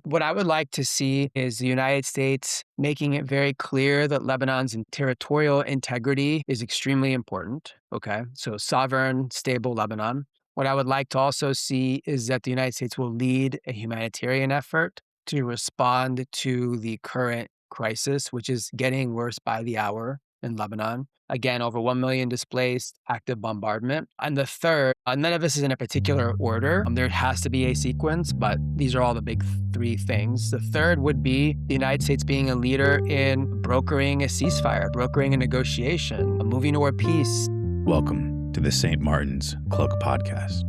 What I would like to see is the United States making it very clear that Lebanon's territorial integrity is extremely important. Okay. So sovereign, stable Lebanon. What I would like to also see is that the United States will lead a humanitarian effort to respond to the current crisis, which is getting worse by the hour in Lebanon. Again, over 1 million displaced, active bombardment. And the third, none of this is in a particular order. There has to be a sequence, but these are all the big three things. The third would be the United States being a leader in brokering a ceasefire, brokering a negotiation, moving toward peace. Welcome to the St. Martin's Cloak Podcast,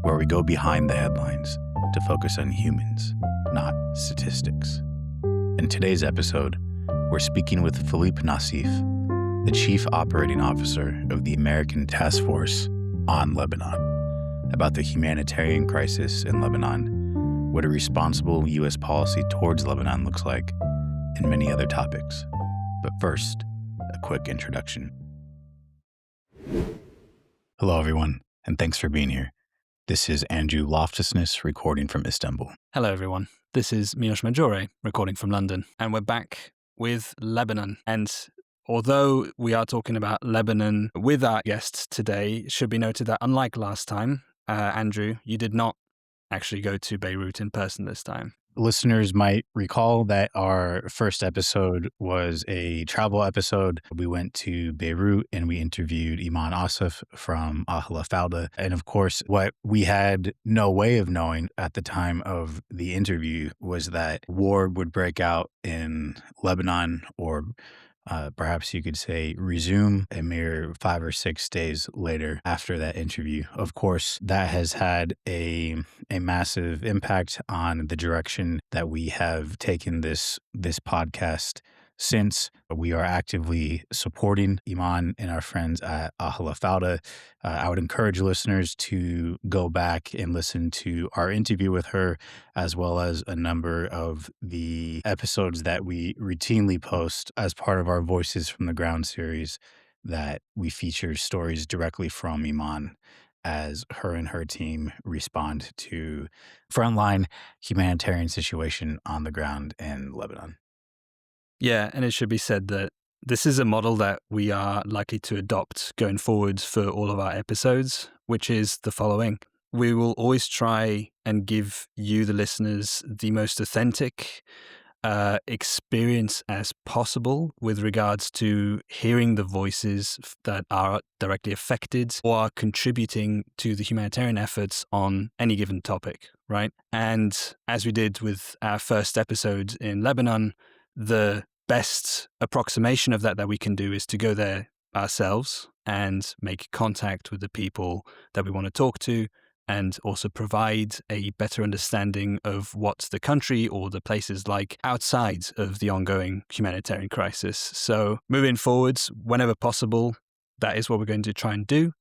where we go behind the headlines to focus on humans, not statistics. In today's episode, we're speaking with Philippe Nassif, the Chief Operating Officer of the American Task Force on Lebanon, about the humanitarian crisis in Lebanon, what a responsible U.S. policy towards Lebanon looks like, and many other topics. But first, a quick introduction. Hello, everyone, and thanks for being here. This is Andrew Loftusness recording from Istanbul. Hello, everyone. This is Miloš Majore recording from London, and we're back with Lebanon. And although we are talking about Lebanon with our guests today, it should be noted that unlike last time, Andrew, you did not actually go to Beirut in person this time. Listeners might recall that our first episode was a travel episode. We went to Beirut and we interviewed Iman Asif from Ahla Fawda. And of course, what we had no way of knowing at the time of the interview was that war would break out in Lebanon, or perhaps you could say resume a mere 5 or 6 days later after that interview. Of course, that has had a massive impact on the direction that we have taken this podcast since. We are actively supporting Iman and our friends at Ahla Fawda. I would encourage listeners to go back and listen to our interview with her, as well as a number of the episodes that we routinely post as part of our Voices from the Ground series, that we feature stories directly from Iman as her and her team respond to frontline humanitarian situation on the ground in Lebanon. Yeah, and it should be said that this is a model that we are likely to adopt going forward for all of our episodes, which is the following. We will always try and give you, the listeners, the most authentic experience as possible with regards to hearing the voices that are directly affected or are contributing to the humanitarian efforts on any given topic, right? And as we did with our first episode in Lebanon, the best approximation of that we can do is to go there ourselves and make contact with the people that we want to talk to, and also provide a better understanding of what the country or the places like outside of the ongoing humanitarian crisis. So moving forwards, whenever possible, that is what we're going to try and do.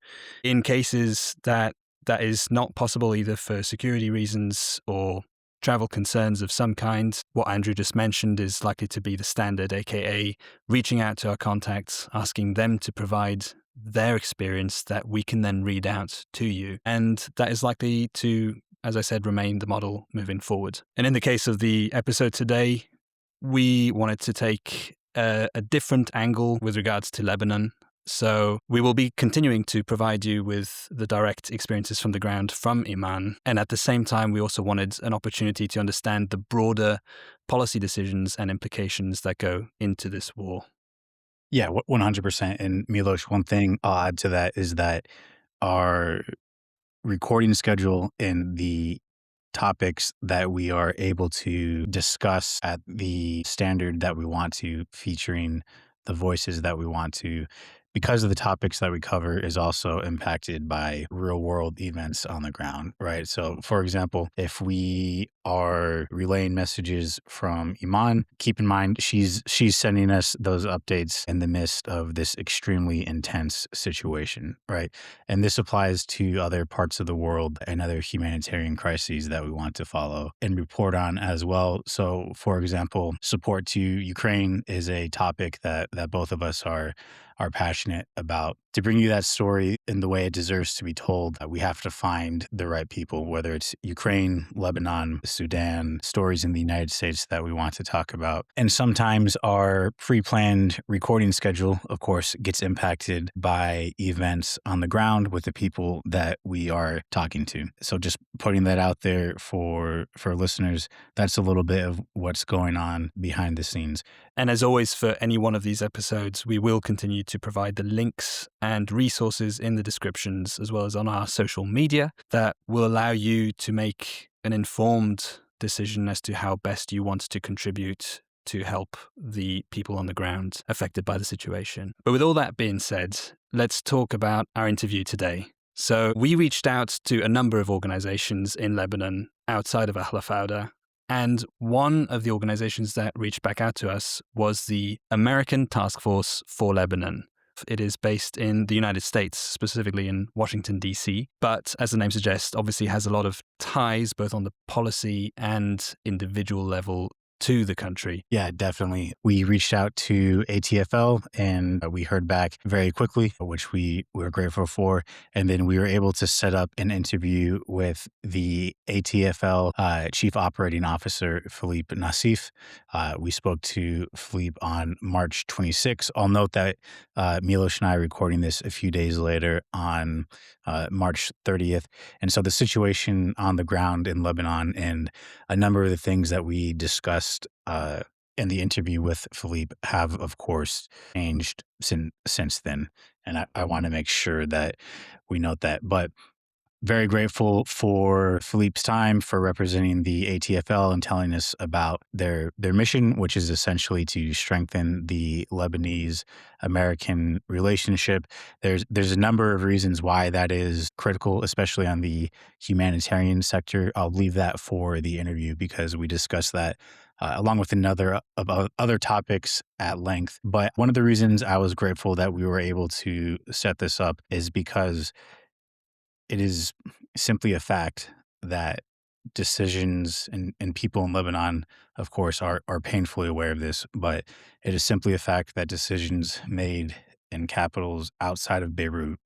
In cases that is not possible, either for security reasons or travel concerns of some kind, what Andrew just mentioned is likely to be the standard, aka reaching out to our contacts, asking them to provide their experience that we can then read out to you. And that is likely to, as I said, remain the model moving forward. And in the case of the episode today, we wanted to take a different angle with regards to Lebanon. So we will be continuing to provide you with the direct experiences from the ground from Iman. And at the same time, we also wanted an opportunity to understand the broader policy decisions and implications that go into this war. Yeah, 100%. And Miloš, one thing I'll add to that is that our recording schedule and the topics that we are able to discuss at the standard that we want to, featuring the voices that we want to, because of the topics that we cover, is also impacted by real world events on the ground, right? So for example, if we are relaying messages from Iman, keep in mind she's sending us those updates in the midst of this extremely intense situation, right? And this applies to other parts of the world and other humanitarian crises that we want to follow and report on as well. So for example, support to Ukraine is a topic that both of us are passionate about to bring you that story in the way it deserves to be told, we have to find the right people, whether it's Ukraine, Lebanon, Sudan, stories in the United States that we want to talk about. And sometimes our pre-planned recording schedule, of course, gets impacted by events on the ground with the people that we are talking to. So just putting that out there for listeners, that's a little bit of what's going on behind the scenes. And as always, for any one of these episodes, we will continue to provide the links and resources in the descriptions, as well as on our social media, that will allow you to make an informed decision as to how best you want to contribute to help the people on the ground affected by the situation. But with all that being said, let's talk about our interview today. So we reached out to a number of organizations in Lebanon outside of Ahl Fawda. And one of the organizations that reached back out to us was the American Task Force for Lebanon. It is based in the United States, specifically in Washington, D.C., but as the name suggests, obviously has a lot of ties both on the policy and individual level to the country. Yeah, definitely. We reached out to ATFL and we heard back very quickly, which we were grateful for. And then we were able to set up an interview with the ATFL Chief Operating Officer, Philippe Nassif. We spoke to Philippe on March 26th. I'll note that Milos and I are recording this a few days later on March 30th. And so the situation on the ground in Lebanon and a number of the things that we discussed in the interview with Philippe have, of course, changed since then. And I want to make sure that we note that. But very grateful for Philippe's time, for representing the ATFL and telling us about their mission, which is essentially to strengthen the Lebanese-American relationship. There's a number of reasons why that is critical, especially on the humanitarian sector. I'll leave that for the interview because we discussed that along with another of other topics at length. But one of the reasons I was grateful that we were able to set this up is because it is simply a fact that decisions and people in Lebanon, of course, are painfully aware of this, but it is simply a fact that decisions made in capitals outside of Beirut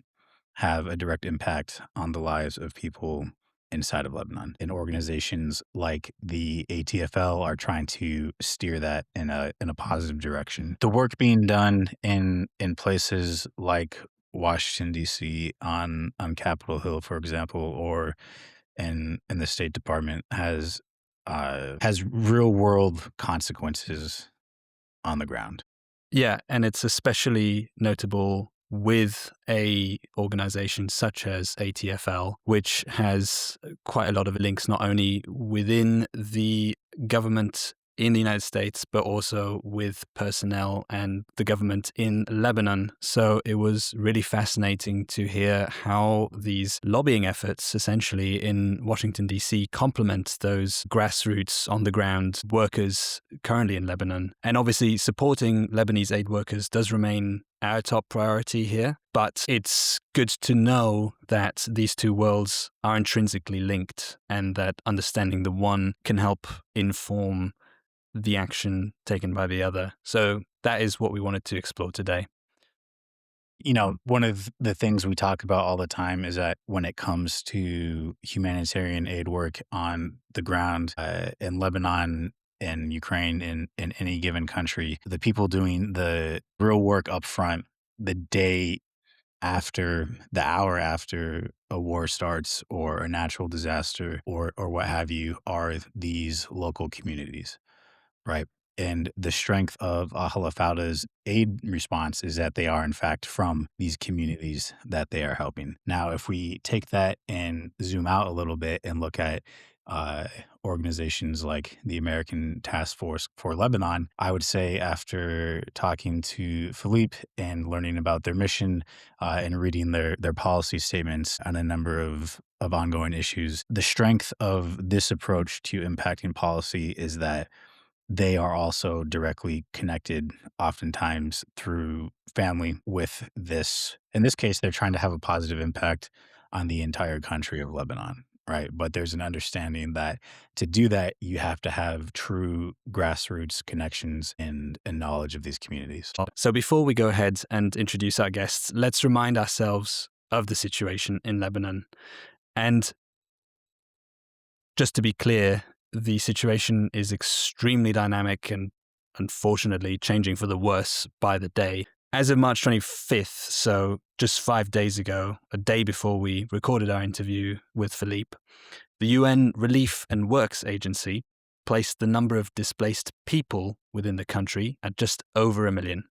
have a direct impact on the lives of people inside of Lebanon. And organizations like the ATFL are trying to steer that in a positive direction. The work being done in places like Washington, D.C. on Capitol Hill, for example, or in the State Department has real world consequences on the ground. Yeah, and it's especially notable with a organization such as ATFL, which has quite a lot of links not only within the government in the United States, but also with personnel and the government in Lebanon. So it was really fascinating to hear how these lobbying efforts, essentially in Washington, D.C., complement those grassroots, on the ground workers currently in Lebanon. And obviously, supporting Lebanese aid workers does remain our top priority here. But it's good to know that these two worlds are intrinsically linked and that understanding the one can help inform the action taken by the other. So that is what we wanted to explore today. You know, one of the things we talk about all the time is that when it comes to humanitarian aid work on the ground in Lebanon and Ukraine, in any given country, the people doing the real work up front, the day after, the hour after a war starts or a natural disaster or what have you, are these local communities. Right. And the strength of Ahl Fawda's aid response is that they are, in fact, from these communities that they are helping. Now, if we take that and zoom out a little bit and look at organizations like the American Task Force for Lebanon, I would say after talking to Philippe and learning about their mission and reading their policy statements on a number of ongoing issues, the strength of this approach to impacting policy is that they are also directly connected, oftentimes through family, with this. In this case, they're trying to have a positive impact on the entire country of Lebanon, right? But there's an understanding that to do that, you have to have true grassroots connections and knowledge of these communities. So before we go ahead and introduce our guests, let's remind ourselves of the situation in Lebanon. And just to be clear, the situation is extremely dynamic and unfortunately changing for the worse by the day. As of March 25th, so just 5 days ago, a day before we recorded our interview with Philippe, the UN Relief and Works Agency placed the number of displaced people within the country at just over 1 million.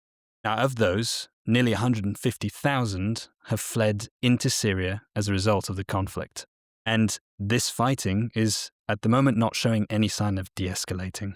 Now, of those, nearly 150,000 have fled into Syria as a result of the conflict. And this fighting is, at the moment, not showing any sign of de-escalating.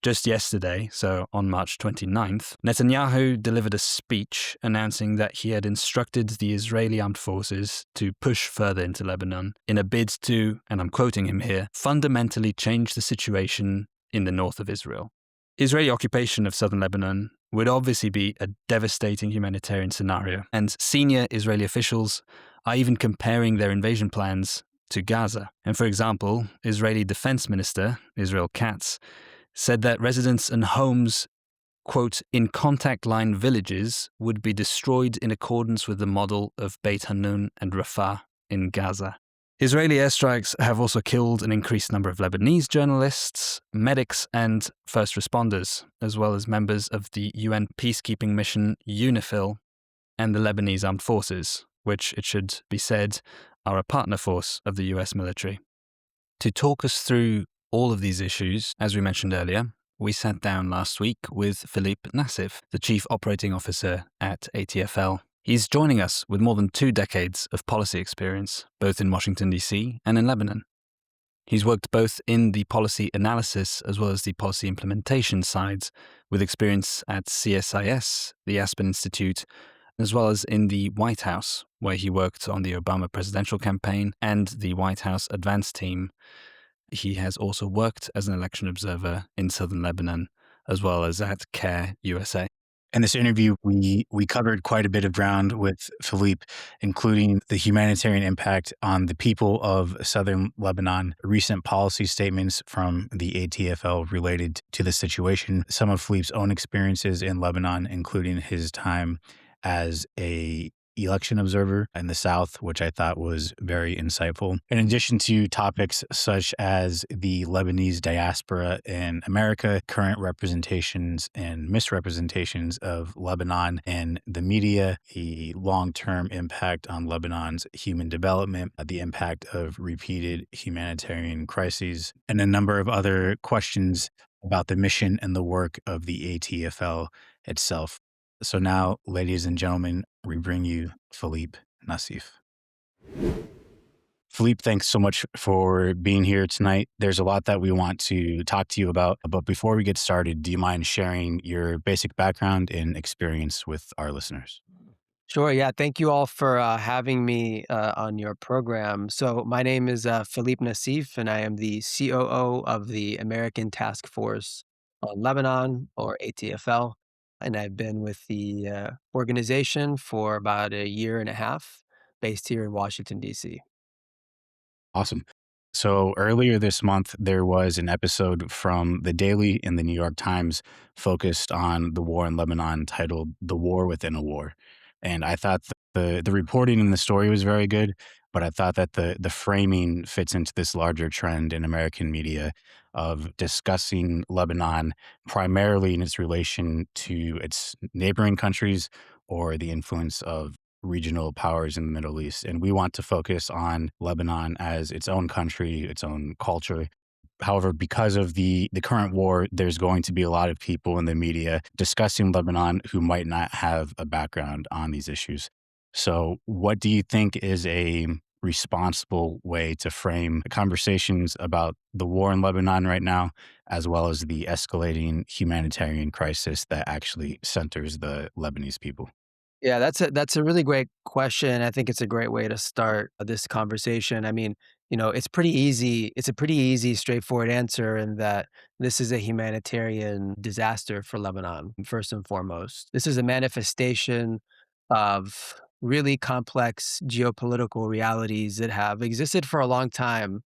Just yesterday, so on March 29th, Netanyahu delivered a speech announcing that he had instructed the Israeli armed forces to push further into Lebanon in a bid to, and I'm quoting him here, fundamentally change the situation in the north of Israel. Israeli occupation of southern Lebanon would obviously be a devastating humanitarian scenario, and senior Israeli officials are even comparing their invasion plans to Gaza. And for example, Israeli Defense Minister Israel Katz said that residents and homes, quote, in contact line villages would be destroyed in accordance with the model of Beit Hanun and Rafah in Gaza. Israeli airstrikes have also killed an increased number of Lebanese journalists, medics, and first responders, as well as members of the UN peacekeeping mission UNIFIL and the Lebanese armed forces, which, it should be said, are a partner force of the US military. To talk us through all of these issues, as we mentioned earlier, we sat down last week with Philippe Nassif, the Chief Operating Officer at ATFL. He's joining us with more than 2 decades of policy experience, both in Washington, D.C. and in Lebanon. He's worked both in the policy analysis as well as the policy implementation sides, with experience at CSIS, the Aspen Institute, as well as in the White House, where he worked on the Obama presidential campaign and the White House advance team. He has also worked as an election observer in southern Lebanon, as well as at CARE USA. In this interview, we covered quite a bit of ground with Philippe, including the humanitarian impact on the people of southern Lebanon, recent policy statements from the ATFL related to the situation, some of Philippe's own experiences in Lebanon, including his time as a election observer in the South, which I thought was very insightful. In addition to topics such as the Lebanese diaspora in America, current representations and misrepresentations of Lebanon in the media, the long-term impact on Lebanon's human development, the impact of repeated humanitarian crises, and a number of other questions about the mission and the work of the ATFL itself. So now, ladies and gentlemen, we bring you Philippe Nassif. Philippe, thanks so much for being here tonight. There's a lot that we want to talk to you about, but before we get started, do you mind sharing your basic background and experience with our listeners? Sure. Yeah. Thank you all for having me on your program. So, my name is Philippe Nassif, and I am the COO of the American Task Force on Lebanon, or ATFL. And I've been with the organization for about a year and a half, based here in Washington, D.C. Awesome. So earlier this month, there was an episode from The Daily in the New York Times focused on the war in Lebanon titled The War Within a War. And I thought the reporting in the story was very good, but I thought that the framing fits into this larger trend in American media of discussing Lebanon primarily in its relation to its neighboring countries or the influence of regional powers in the Middle East. And we want to focus on Lebanon as its own country, its own culture. However, because of the current war, there's going to be a lot of people in the media discussing Lebanon who might not have a background on these issues. So what do you think is a responsible way to frame conversations about the war in Lebanon right now, as well as the escalating humanitarian crisis that actually centers the Lebanese people? Yeah, that's a really great question. I think it's a great way to start this conversation. I mean, it's pretty easy. It's a pretty easy, straightforward answer in that this is a humanitarian disaster for Lebanon, first and foremost. This is a manifestation of really complex geopolitical realities that have existed for a long time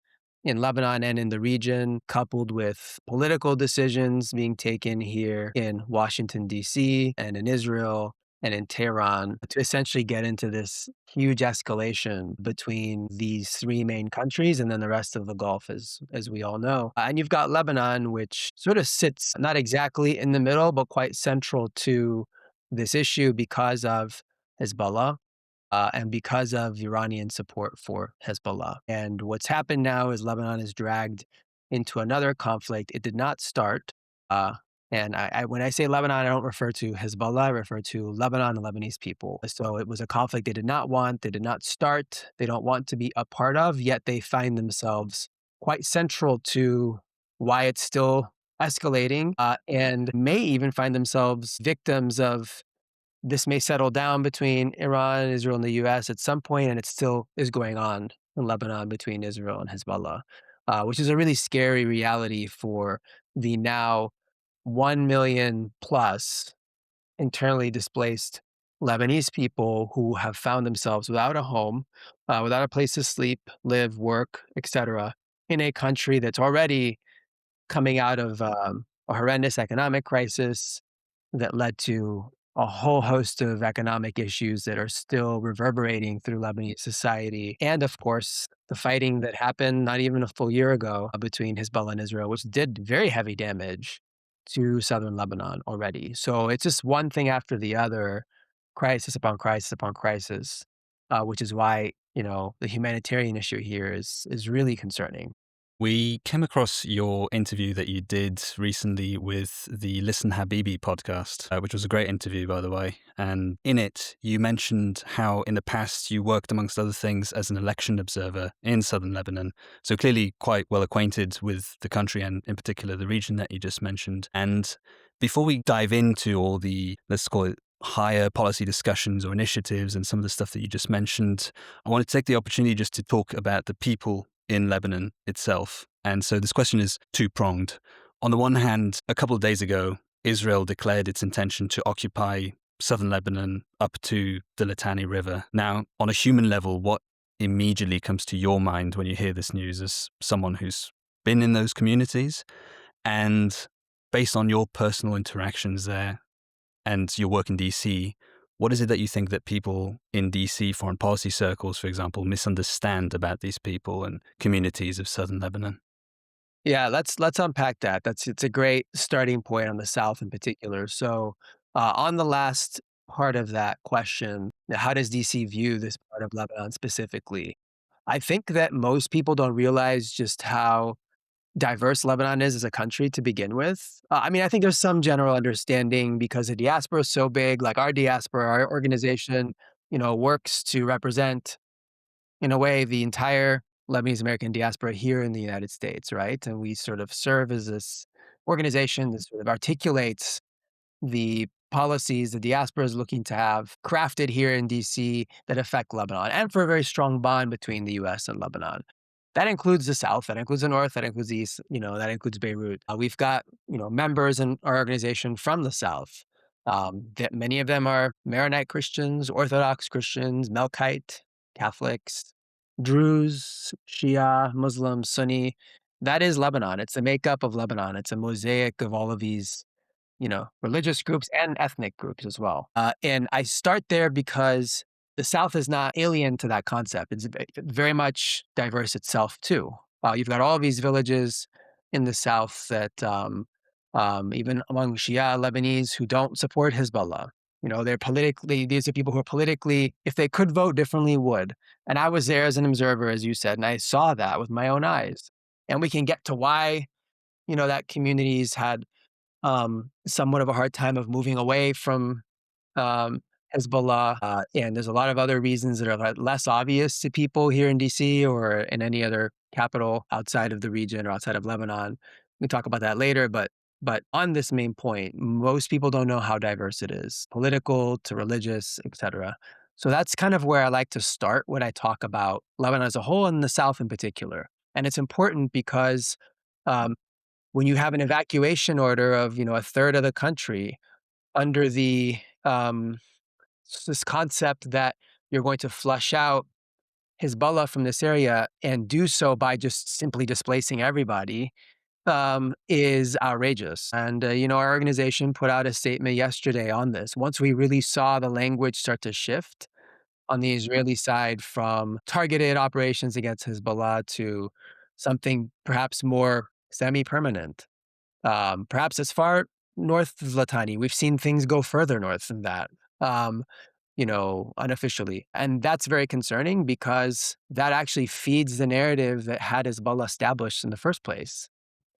in Lebanon and in the region, coupled with political decisions being taken here in Washington, D.C., and in Israel and in Tehran to essentially get into this huge escalation between these three main countries and then the rest of the Gulf, as we all know. And you've got Lebanon, which sort of sits not exactly in the middle, but quite central to this issue because of Hezbollah and because of Iranian support for Hezbollah. And what's happened now is Lebanon is dragged into another conflict. It did not start. Uh, and when I say Lebanon, I don't refer to Hezbollah, I refer to Lebanon and Lebanese people. So it was a conflict they did not want, they did not start, they don't want to be a part of, yet they find themselves quite central to why it's still escalating and may even find themselves victims of this may settle down between Iran, Israel, and the US at some point, and it still is going on in Lebanon between Israel and Hezbollah, which is a really scary reality for the now 1 million plus internally displaced Lebanese people who have found themselves without a home, without a place to sleep, live, work, etc., in a country that's already coming out of a horrendous economic crisis that led to a whole host of economic issues that are still reverberating through Lebanese society. And of course, the fighting that happened not even a full year ago between Hezbollah and Israel, which did very heavy damage to southern Lebanon already. So it's just one thing after the other, crisis upon crisis upon crisis, which is why, the humanitarian issue here is really concerning. We came across your interview that you did recently with the Listen Habibi podcast, which was a great interview, by the way. And in it, you mentioned how in the past you worked, amongst other things, as an election observer in southern Lebanon. So clearly quite well acquainted with the country and in particular the region that you just mentioned. And before we dive into all the, let's call it, higher policy discussions or initiatives and some of the stuff that you just mentioned, I want to take the opportunity just to talk about the people in Lebanon itself. And so this question is two-pronged. On the one hand, a couple of days ago, Israel declared its intention to occupy southern Lebanon up to the Litani River. Now, on a human level, what immediately comes to your mind when you hear this news as someone who's been in those communities? And based on your personal interactions there and your work in DC, what is it that you think that people in DC foreign policy circles, for example, misunderstand about these people and communities of southern Lebanon? Yeah, let's unpack that. It's a great starting point on the South in particular. So, on the last part of that question, how does DC view this part of Lebanon specifically? I think that most people don't realize just how diverse Lebanon is as a country to begin with. I mean, I think there's some general understanding because the diaspora is so big. Like our diaspora, our organization, works to represent in a way, the entire Lebanese American diaspora here in the United States, right? And we sort of serve as this organization that sort of articulates the policies the diaspora is looking to have crafted here in DC that affect Lebanon and for a very strong bond between the US and Lebanon. That includes the South, that includes the North, that includes the East, that includes Beirut. We've got, members in our organization from the South. That many of them are Maronite Christians, Orthodox Christians, Melkite, Catholics, Druze, Shia, Muslim, Sunni. That is Lebanon. It's the makeup of Lebanon. It's a mosaic of all of these religious groups and ethnic groups as well. And I start there because the South is not alien to that concept. It's very much diverse itself too. You've got all of these villages in the South that even among Shia Lebanese who don't support Hezbollah, these are people who are politically, if they could vote differently, would. And I was there as an observer, as you said, and I saw that with my own eyes. And we can get to why, that communities had somewhat of a hard time of moving away from um, Hezbollah. And there's a lot of other reasons that are less obvious to people here in DC or in any other capital outside of the region or outside of Lebanon. We can talk about that later, but on this main point, most people don't know how diverse it is, political to religious, etc. So that's kind of where I like to start when I talk about Lebanon as a whole and the South in particular. And it's important because um, when you have an evacuation order of, a third of the country under the this concept that you're going to flush out Hezbollah from this area and do so by just simply displacing everybody is outrageous. And, our organization put out a statement yesterday on this. Once we really saw the language start to shift on the Israeli side from targeted operations against Hezbollah to something perhaps more semi permanent, perhaps as far north as Litani. We've seen things go further north than that. Um, unofficially. And that's very concerning because that actually feeds the narrative that had Hezbollah established in the first place.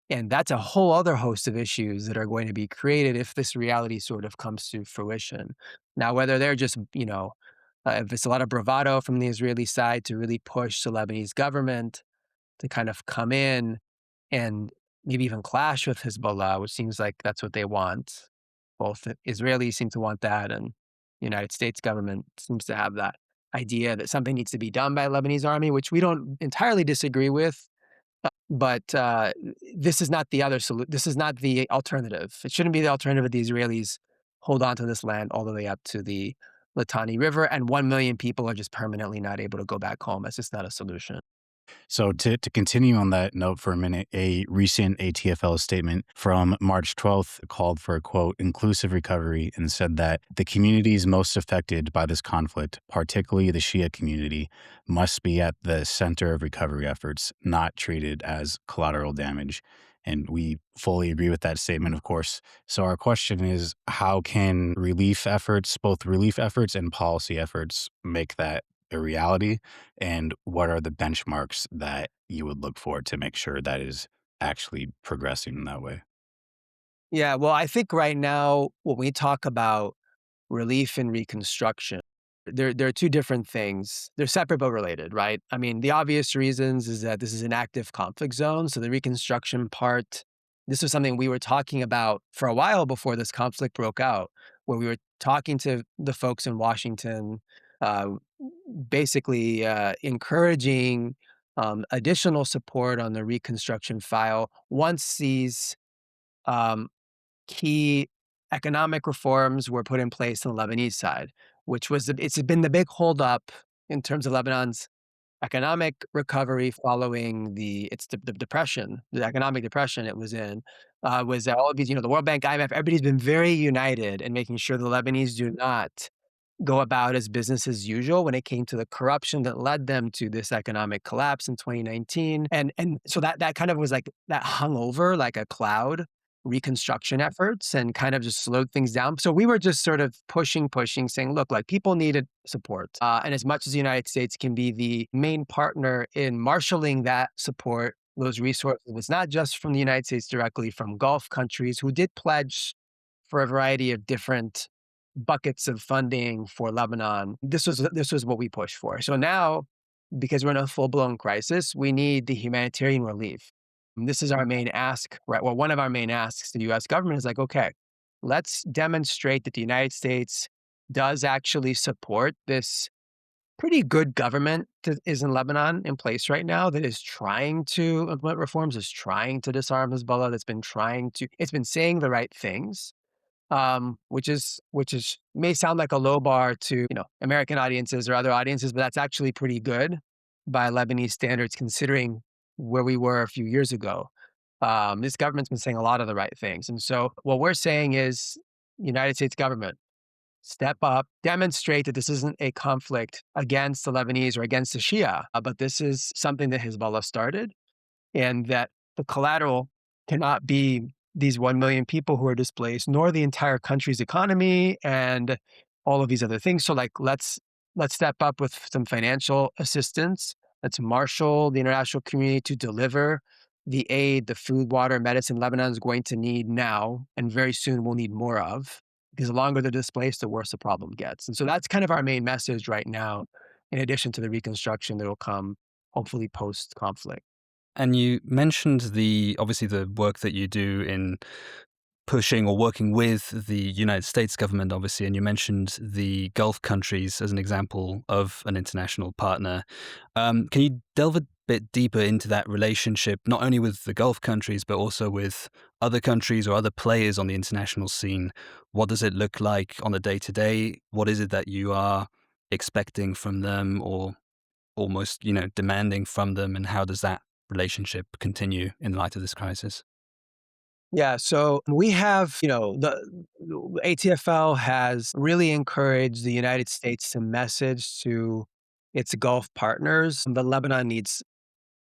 And that's a whole other host of issues that are going to be created if this reality sort of comes to fruition. Now, whether they're just, if it's a lot of bravado from the Israeli side to really push the Lebanese government to kind of come in and maybe even clash with Hezbollah, which seems like that's what they want. Both the Israelis seem to want that, and the United States government seems to have that idea that something needs to be done by Lebanese army, which we don't entirely disagree with. But this is not the other solution. This is not the alternative. It shouldn't be the alternative that the Israelis hold on to this land all the way up to the Litani River, and 1 million people are just permanently not able to go back home. That's just not a solution. So to continue on that note for a minute, a recent ATFL statement from March 12th called for a quote, inclusive recovery, and said that the communities most affected by this conflict, particularly the Shia community, must be at the center of recovery efforts, not treated as collateral damage. And we fully agree with that statement, of course. So our question is, how can both relief efforts and policy efforts make that a reality? And what are the benchmarks that you would look for to make sure that is actually progressing in that way? Yeah, well, I think right now when we talk about relief and reconstruction, there are two different things. They're separate but related, right? I mean, the obvious reasons is that this is an active conflict zone. So the reconstruction part, this was something we were talking about for a while before this conflict broke out, where we were talking to the folks in Washington, uh, basically encouraging additional support on the reconstruction file once these um, key economic reforms were put in place on the Lebanese side, which was it's been the big holdup in terms of Lebanon's economic recovery following the depression, the economic depression it was in, was that all of these, the World Bank, IMF, everybody's been very united in making sure the Lebanese do not go about as business as usual when it came to the corruption that led them to this economic collapse in 2019. And so that kind of was like that hung over like a cloud reconstruction efforts and kind of just slowed things down. So we were just sort of pushing, saying, look, like people needed support. And as much as the United States can be the main partner in marshaling that support, those resources, it's not just from the United States directly, from Gulf countries who did pledge for a variety of different buckets of funding for Lebanon. This was what we pushed for. So now, because we're in a full-blown crisis, we need the humanitarian relief. And this is our main ask, right? Well, one of our main asks to the US government is like, okay, let's demonstrate that the United States does actually support this pretty good government that is in Lebanon in place right now that is trying to implement reforms, is trying to disarm Hezbollah, it's been saying the right things, which is may sound like a low bar to American audiences or other audiences, but that's actually pretty good by Lebanese standards, considering where we were a few years ago. This government's been saying a lot of the right things, and so what we're saying is, United States government, step up, demonstrate that this isn't a conflict against the Lebanese or against the Shia, but this is something that Hezbollah started, and that the collateral cannot be these 1 million people who are displaced, nor the entire country's economy and all of these other things. So like, let's step up with some financial assistance. Let's marshal the international community to deliver the aid, the food, water, medicine Lebanon is going to need now, and very soon we'll need more of, because the longer they're displaced, the worse the problem gets. And so that's kind of our main message right now, in addition to the reconstruction that will come hopefully post-conflict. And you mentioned obviously the work that you do in pushing or working with the United States government, obviously, and you mentioned the Gulf countries as an example of an international partner. Can you delve a bit deeper into that relationship, not only with the Gulf countries, but also with other countries or other players on the international scene? What does it look like on the day-to-day? What is it that you are expecting from them or almost, demanding from them? And how does that relationship continue in light of this crisis? Yeah, so we have, the ATFL has really encouraged the United States to message to its Gulf partners that Lebanon needs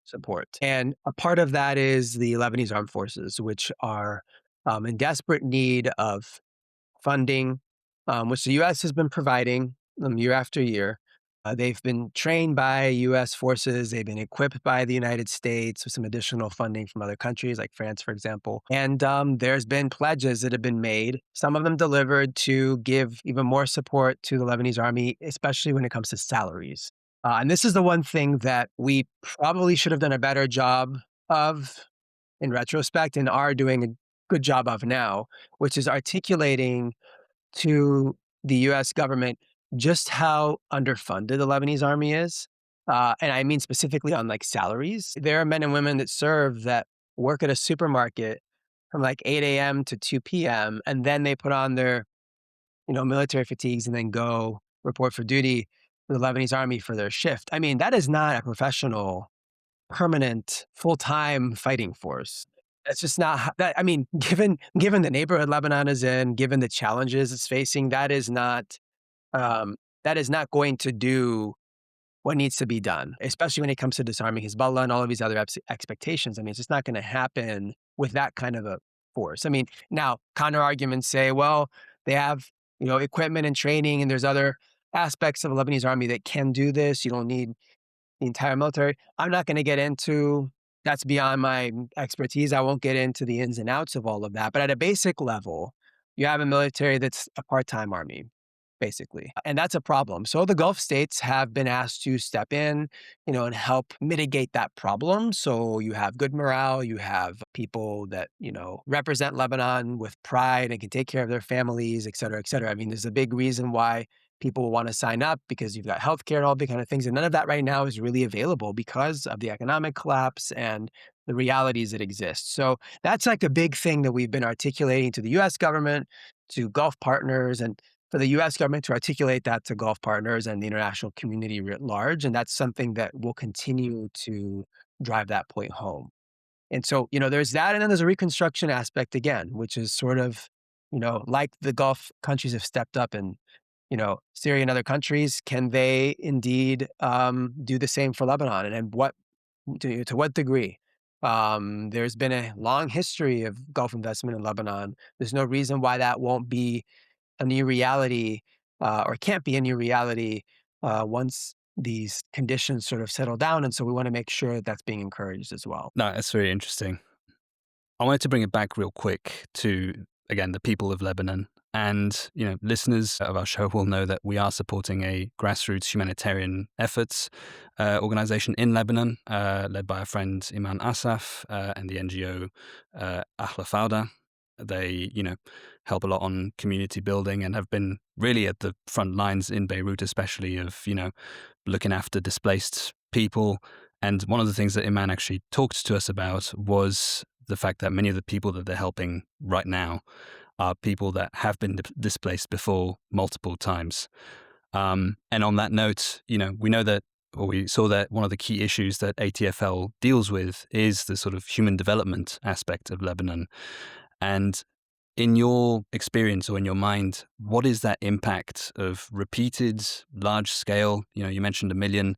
support. And a part of that is the Lebanese armed forces, which are in desperate need of funding, which the U.S. has been providing year after year. They've been trained by U.S. forces. They've been equipped by the United States with some additional funding from other countries, like France, for example. And there's been pledges that have been made, some of them delivered, to give even more support to the Lebanese army, especially when it comes to salaries. And this is the one thing that we probably should have done a better job of in retrospect and are doing a good job of now, which is articulating to the US government just how underfunded the Lebanese army is. And I mean specifically on like salaries. There are men and women that serve that work at a supermarket from like 8 a.m. to 2 p.m. And then they put on their, military fatigues and then go report for duty for the Lebanese army for their shift. I mean, that is not a professional, permanent, full-time fighting force. That's just not that. I mean, given the neighborhood Lebanon is in, given the challenges it's facing, um, that is not going to do what needs to be done, especially when it comes to disarming Hezbollah and all of these other expectations. I mean, it's just not going to happen with that kind of a force. I mean, now counter arguments say, well, they have equipment and training, and there's other aspects of the Lebanese army that can do this. You don't need the entire military. I'm not going to get into that's beyond my expertise. I won't get into the ins and outs of all of that. But at a basic level, you have a military that's a part-time army, basically. And that's a problem. So the Gulf states have been asked to step in, and help mitigate that problem. So you have good morale, you have people that, represent Lebanon with pride and can take care of their families, et cetera, et cetera. I mean, there's a big reason why people will want to sign up because you've got healthcare and all the kind of things. And none of that right now is really available because of the economic collapse and the realities that exist. So that's like a big thing that we've been articulating to the US government, to Gulf partners, and for the US government to articulate that to Gulf partners and the international community writ large. And that's something that will continue to drive that point home. And so, there's that. And then there's a reconstruction aspect again, which is sort of, like the Gulf countries have stepped up and, Syria and other countries, can they indeed do the same for Lebanon? And what to what degree? There's been a long history of Gulf investment in Lebanon. There's no reason why that won't be a new reality or can't be a new reality once these conditions sort of settle down. And so we want to make sure that that's being encouraged as well. No, that's very interesting. I wanted to bring it back real quick to, again, the people of Lebanon. And, listeners of our show will know that we are supporting a grassroots humanitarian efforts organization in Lebanon, led by our friend Iman Asaf and the NGO Ahla Fawda. They, help a lot on community building and have been really at the front lines in Beirut, especially of, looking after displaced people. And one of the things that Iman actually talked to us about was the fact that many of the people that they're helping right now are people that have been displaced before multiple times. And on that note, we know that, or we saw that one of the key issues that ATFL deals with is the sort of human development aspect of Lebanon. And in your experience or in your mind, what is that impact of repeated large scale, you mentioned 1 million,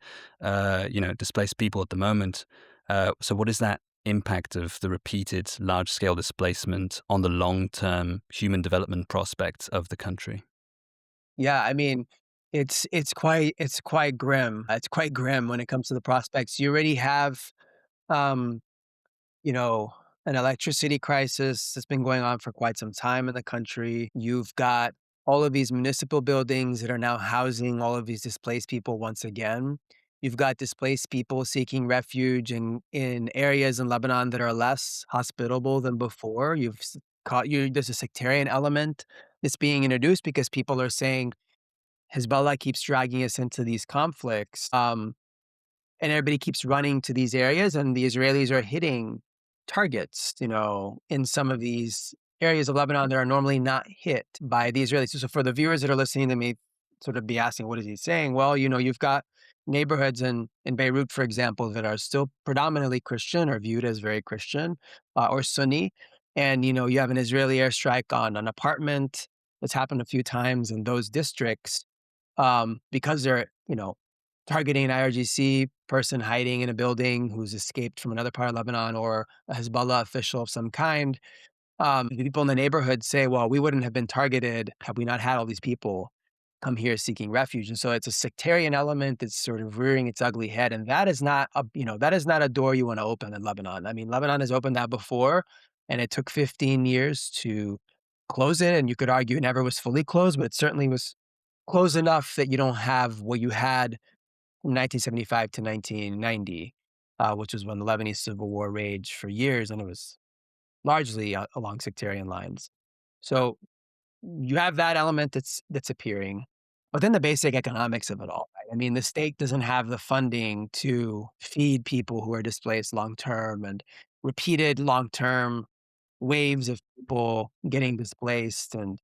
displaced people at the moment. So what is that impact of the repeated large scale displacement on the long-term human development prospects of the country? Yeah, I mean, it's quite grim. It's quite grim when it comes to the prospects. You already have um, you know, an electricity crisis that's been going on for quite some time in the country. You've got all of these municipal buildings that are now housing all of these displaced people once again. You've got displaced people seeking refuge in areas in Lebanon that are less hospitable than before. There's a sectarian element that's being introduced because people are saying Hezbollah keeps dragging us into these conflicts. And everybody keeps running to these areas, and the Israelis are hitting targets, in some of these areas of Lebanon that are normally not hit by the Israelis. So for the viewers that are listening that may sort of be asking, what is he saying? Well, you've got neighborhoods in Beirut, for example, that are still predominantly Christian or viewed as very Christian or Sunni. And, you have an Israeli airstrike on an apartment that's happened a few times in those districts because they're, targeting an IRGC person hiding in a building who's escaped from another part of Lebanon or a Hezbollah official of some kind. The people in the neighborhood say, well, we wouldn't have been targeted had we not had all these people come here seeking refuge. And so it's a sectarian element that's sort of rearing its ugly head. And that is not a door you want to open in Lebanon. I mean, Lebanon has opened that before, and it took 15 years to close it. And you could argue it never was fully closed, but it certainly was close enough that you don't have what you had from 1975 to 1990, which was when the Lebanese civil war raged for years, and it was largely along sectarian lines. So you have that element that's appearing, but then the basic economics of it all. Right? I mean, the state doesn't have the funding to feed people who are displaced long term, and repeated long term waves of people getting displaced, and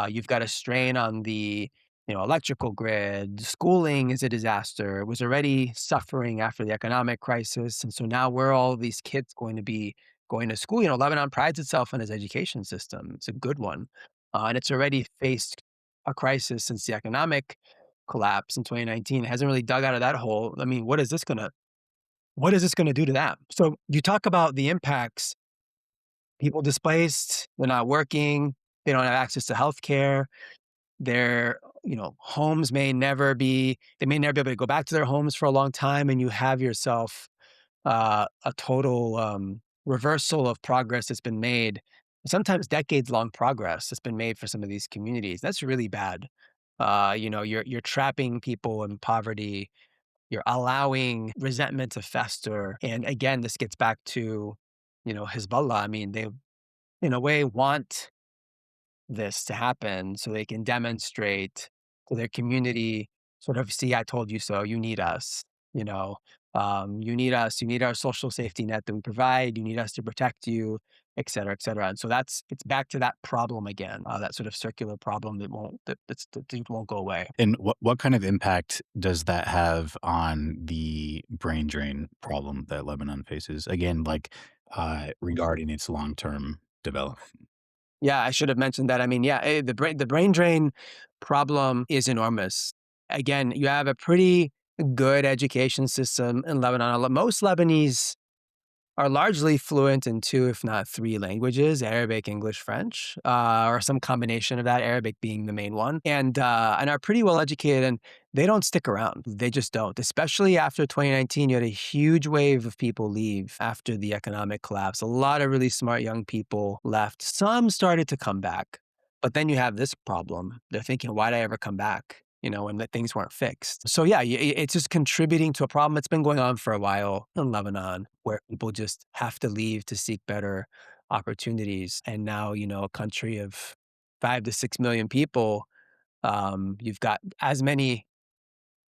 you've got a strain on the electrical grid. Schooling is a disaster. It was already suffering after the economic crisis, and so now where are all these kids going to be going to school? Lebanon prides itself on its education system. It's a good one, and it's already faced a crisis since the economic collapse in 2019. It hasn't really dug out of that hole. I mean, what is this gonna do to that? So you talk about the impacts. People displaced, they're not working, they don't have access to healthcare. Their, homes they may never be able to go back to their homes for a long time, and you have yourself a total reversal of progress that's been made, sometimes decades-long progress that's been made for some of these communities. That's really bad. You're trapping people in poverty. You're allowing resentment to fester. And again, this gets back to, Hezbollah. I mean, they in a way want this to happen so they can demonstrate to their community, sort of, see, I told you so, you need us, you know, you need our social safety net that we provide, you need us to protect you, et cetera, et cetera. And so it's back to that problem again, that sort of circular problem that won't go away. And what kind of impact does that have on the brain drain problem that Lebanon faces? Again, like regarding its long term development. Yeah, I should have mentioned that. I mean, yeah, the brain drain problem is enormous. Again, you have a pretty good education system in Lebanon. Most Lebanese are largely fluent in two, if not three languages: Arabic, English, French, or some combination of that, Arabic being the main one, and are pretty well educated, and they don't stick around. They just don't. Especially after 2019, you had a huge wave of people leave after the economic collapse. A lot of really smart young people left. Some started to come back, but then you have this problem. They're thinking, why'd I ever come back? And that things weren't fixed. So yeah, it's just contributing to a problem that's been going on for a while in Lebanon, where people just have to leave to seek better opportunities. And now, a country of 5 to 6 million people, you've got as many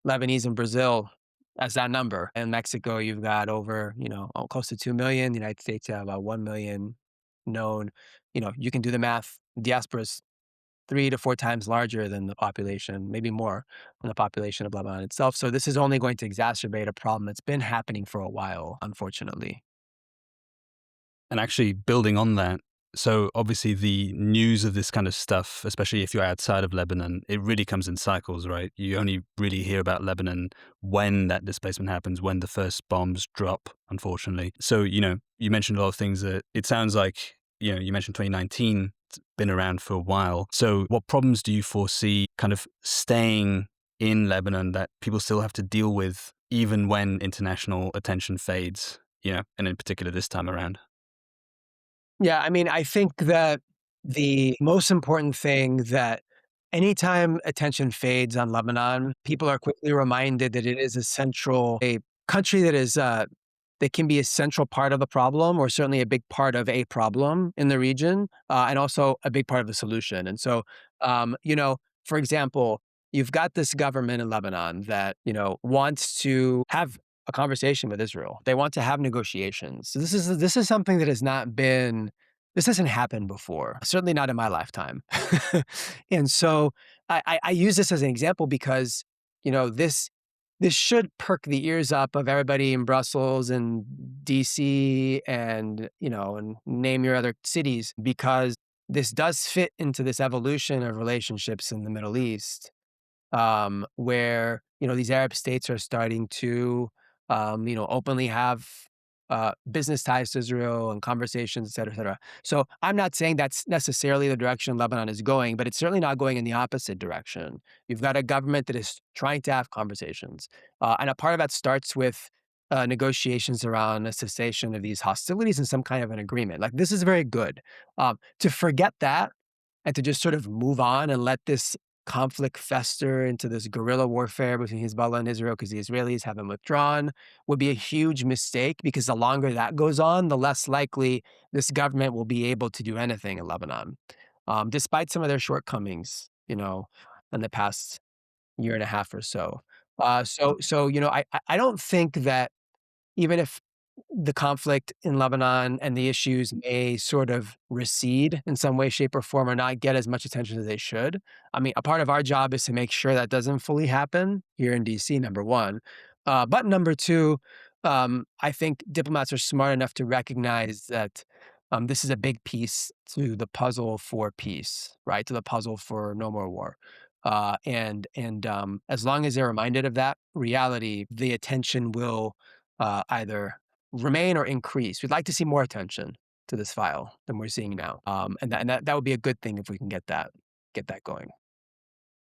Lebanese in Brazil as that number. In Mexico, you've got over, close to 2 million. The United States have about 1 million known. You can do the math. Diaspora's 3 to 4 times larger than the population, maybe more than the population of Lebanon itself. So this is only going to exacerbate a problem that's been happening for a while, unfortunately. And actually building on that, so obviously the news of this kind of stuff, especially if you're outside of Lebanon, it really comes in cycles, right? You only really hear about Lebanon when that displacement happens, when the first bombs drop, unfortunately. So, you mentioned a lot of things that it sounds like, you mentioned 2019, it's been around for a while. So what problems do you foresee kind of staying in Lebanon that people still have to deal with even when international attention fades, and in particular this time around? Yeah, I mean, I think that the most important thing that anytime attention fades on Lebanon, people are quickly reminded that it is a country that can be a central part of the problem, or certainly a big part of a problem in the region, and also a big part of the solution. And so, for example, you've got this government in Lebanon that, wants to have a conversation with Israel. They want to have negotiations. So this is something that this hasn't happened before, certainly not in my lifetime. And so I use this as an example because, this should perk the ears up of everybody in Brussels and DC and, and name your other cities, because this does fit into this evolution of relationships in the Middle East, where these Arab states are starting to openly have business ties to Israel and conversations, et cetera, et cetera. So I'm not saying that's necessarily the direction Lebanon is going, but it's certainly not going in the opposite direction. You've got a government that is trying to have conversations, and a part of that starts with negotiations around a cessation of these hostilities and some kind of an agreement. Like, this is very good. To forget that and to just sort of move on and let this conflict fester into this guerrilla warfare between Hezbollah and Israel because the Israelis haven't withdrawn would be a huge mistake, because the longer that goes on, the less likely this government will be able to do anything in Lebanon, despite some of their shortcomings, in the past year and a half or so. I don't think that, even if the conflict in Lebanon and the issues may sort of recede in some way, shape, or form, or not get as much attention as they should. I mean, a part of our job is to make sure that doesn't fully happen here in DC, number one. But number two, I think diplomats are smart enough to recognize that this is a big piece to the puzzle for peace, right? To the puzzle for no more war. And as long as they're reminded of that reality, the attention will either remain or increase. We'd like to see more attention to this file than we're seeing now, and that would be a good thing if we can get that going.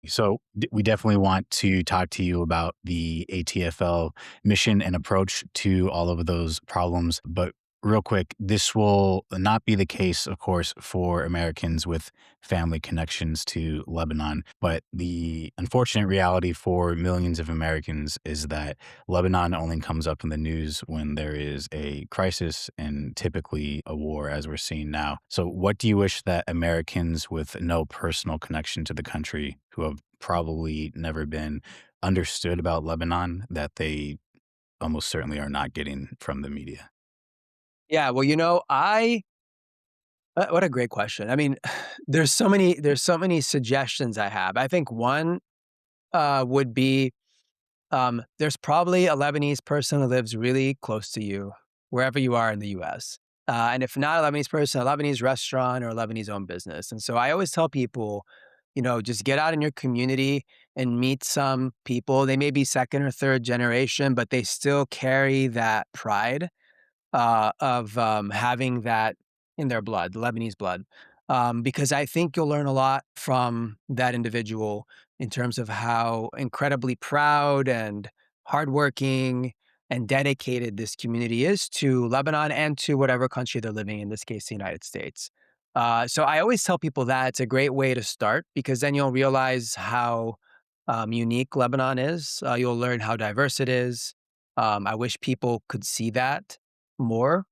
So we definitely want to talk to you about the ATFL mission and approach to all of those problems. But real quick, this will not be the case, of course, for Americans with family connections to Lebanon. But the unfortunate reality for millions of Americans is that Lebanon only comes up in the news when there is a crisis and typically a war, as we're seeing now. So what do you wish that Americans with no personal connection to the country, who have probably never been, understood about Lebanon that they almost certainly are not getting from the media? Yeah, well, what a great question. I mean, there's so many suggestions I have. I think one would be, there's probably a Lebanese person who lives really close to you, wherever you are in the US. And if not a Lebanese person, a Lebanese restaurant or a Lebanese owned business. And so I always tell people, just get out in your community and meet some people. They may be second or third generation, but they still carry that pride of having that in their blood, Lebanese blood, because I think you'll learn a lot from that individual in terms of how incredibly proud and hardworking and dedicated this community is to Lebanon and to whatever country they're living in this case, the United States. So I always tell people that it's a great way to start, because then you'll realize how unique Lebanon is. You'll learn how diverse it is. I wish people could see that more.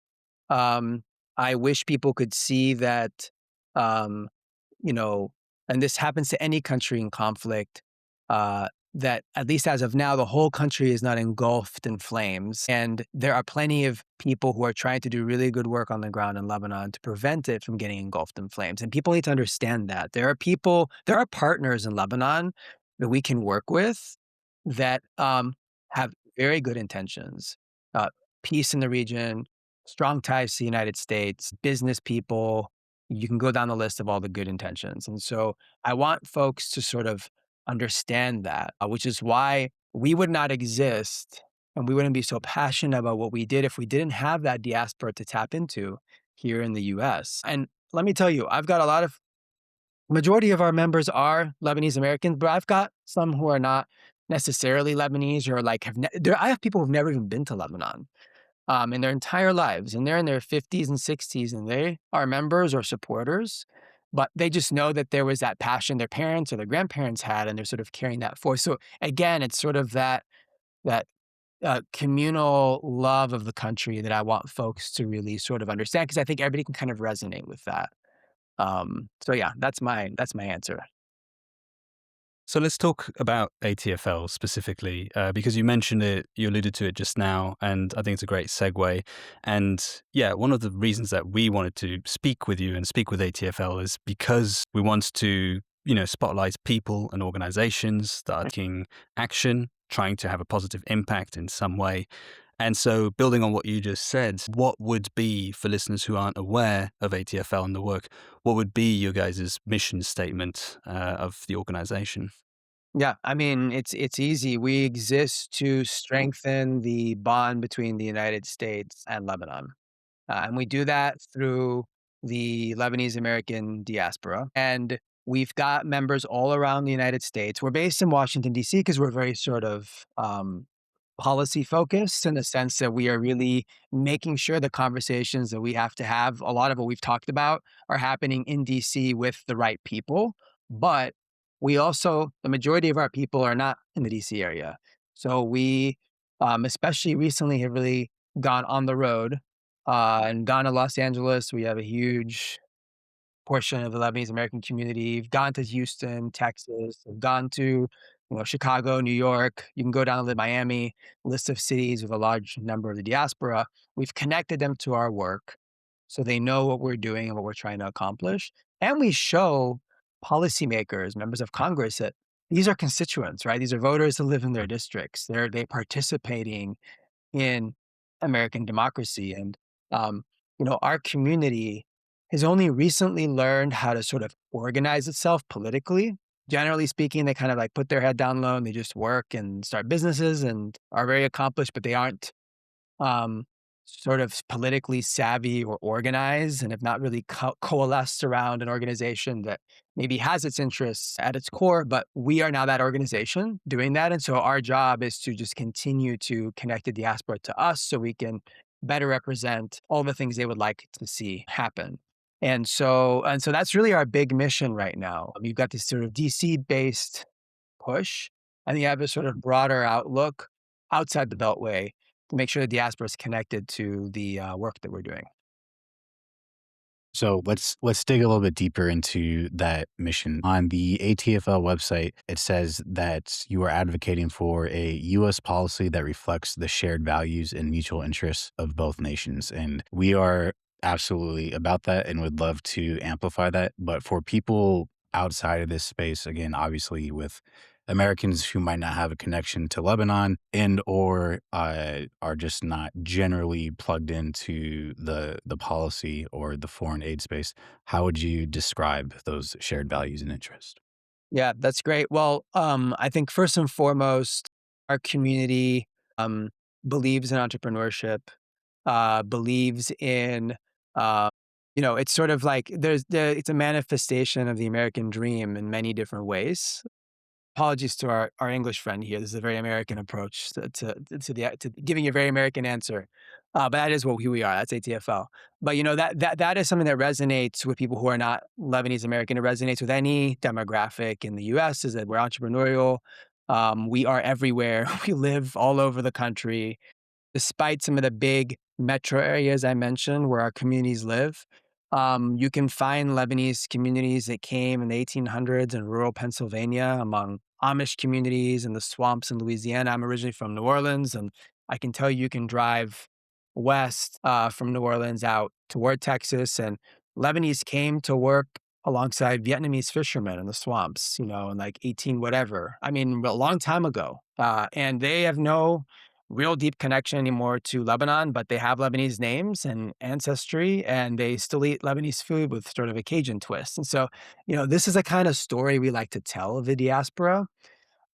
Um, I wish people could see that, um, you know, and this happens to any country in conflict, that at least as of now, the whole country is not engulfed in flames. And there are plenty of people who are trying to do really good work on the ground in Lebanon to prevent it from getting engulfed in flames. And people need to understand that. There are partners in Lebanon that we can work with that have very good intentions. Uh, Peace in the region, strong ties to the United States, business people. You can go down the list of all the good intentions. And so I want folks to sort of understand that, which is why we would not exist and we wouldn't be so passionate about what we did if we didn't have that diaspora to tap into here in the US. And let me tell you, I've got a lot of majority of our members are Lebanese Americans, but I've got some who are not necessarily Lebanese, or like I have people who've never even been to Lebanon in their entire lives, and they're in their 50s and 60s, and they are members or supporters, but they just know that there was that passion their parents or their grandparents had, and they're sort of carrying that forward. So again, it's sort of that communal love of the country that I want folks to really sort of understand, because I think everybody can kind of resonate with that. So yeah, that's my answer. So let's talk about ATFL specifically, because you mentioned it, you alluded to it just now, and I think it's a great segue. And yeah, one of the reasons that we wanted to speak with you and speak with ATFL is because we want to spotlights people and organizations that are taking action, trying to have a positive impact in some way. And so, building on what you just said, what would be, for listeners who aren't aware of ATFL and the work, what would be your guys' mission statement of the organization? Yeah, I mean, it's easy. We exist to strengthen the bond between the United States and Lebanon. And we do that through the Lebanese American diaspora. And we've got members all around the United States. We're based in Washington, D.C., because we're very sort of policy focused in the sense that we are really making sure the conversations that we have to have, a lot of what we've talked about, are happening in DC with the right people. But we also, the majority of our people are not in the DC area. So we, especially recently, have really gone on the road and gone to Los Angeles. We have a huge portion of the Lebanese American community. We've gone to Houston, Texas. We've gone to Chicago, New York. You can go down to Miami, list of cities with a large number of the diaspora. We've connected them to our work so they know what we're doing and what we're trying to accomplish. And we show policymakers, members of Congress, that these are constituents, right? These are voters who live in their districts. They participating in American democracy. And, um, our community has only recently learned how to sort of organize itself politically. Generally speaking, they kind of like put their head down low and they just work and start businesses and are very accomplished, but they aren't um, sort of politically savvy or organized and have not really coalesced around an organization that maybe has its interests at its core. But we are now that organization doing that. And so our job is to just continue to connect the diaspora to us so we can better represent all the things they would like to see happen. And so that's really our big mission right now. You've got this sort of DC based push, and you have a sort of broader outlook outside the Beltway to make sure the diaspora is connected to the work that we're doing. So let's dig a little bit deeper into that mission. On the ATFL website, it says that you are advocating for a U.S. policy that reflects the shared values and mutual interests of both nations. And we are absolutely about that and would love to amplify that. But for people outside of this space, again, obviously with Americans who might not have a connection to Lebanon and or are just not generally plugged into the policy or the foreign aid space, how would you describe those shared values and interests? Yeah, that's great. Well, I think first and foremost, our community um, believes in entrepreneurship, believes in, uh, it's sort of like it's a manifestation of the American dream in many different ways. Apologies to our English friend here. This is a very American approach to giving you a very American answer. But that is who we are. That's ATFL. But that is something that resonates with people who are not Lebanese American. It resonates with any demographic in the U.S. Is that we're entrepreneurial. We are everywhere. We live all over the country. Despite some of the big metro areas I mentioned where our communities live, you can find Lebanese communities that came in the 1800s in rural Pennsylvania among Amish communities in the swamps in Louisiana. I'm originally from New Orleans, and I can tell you can drive west from New Orleans out toward Texas, and Lebanese came to work alongside Vietnamese fishermen in the swamps, in like 18 whatever. I mean, a long time ago. And they have no real deep connection anymore to Lebanon, but they have Lebanese names and ancestry, and they still eat Lebanese food with sort of a Cajun twist. And so, this is a kind of story we like to tell of the diaspora,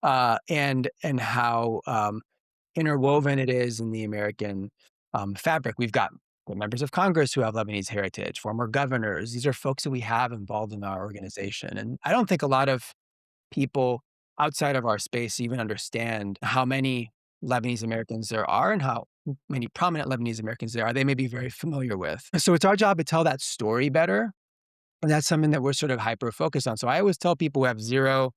and how interwoven it is in the American fabric. We've got members of Congress who have Lebanese heritage, former governors. These are folks that we have involved in our organization, and I don't think a lot of people outside of our space even understand how many Lebanese Americans there are and how many prominent Lebanese Americans there are. They may be very familiar with. So it's our job to tell that story better. And that's something that we're sort of hyper focused on. So I always tell people who have zero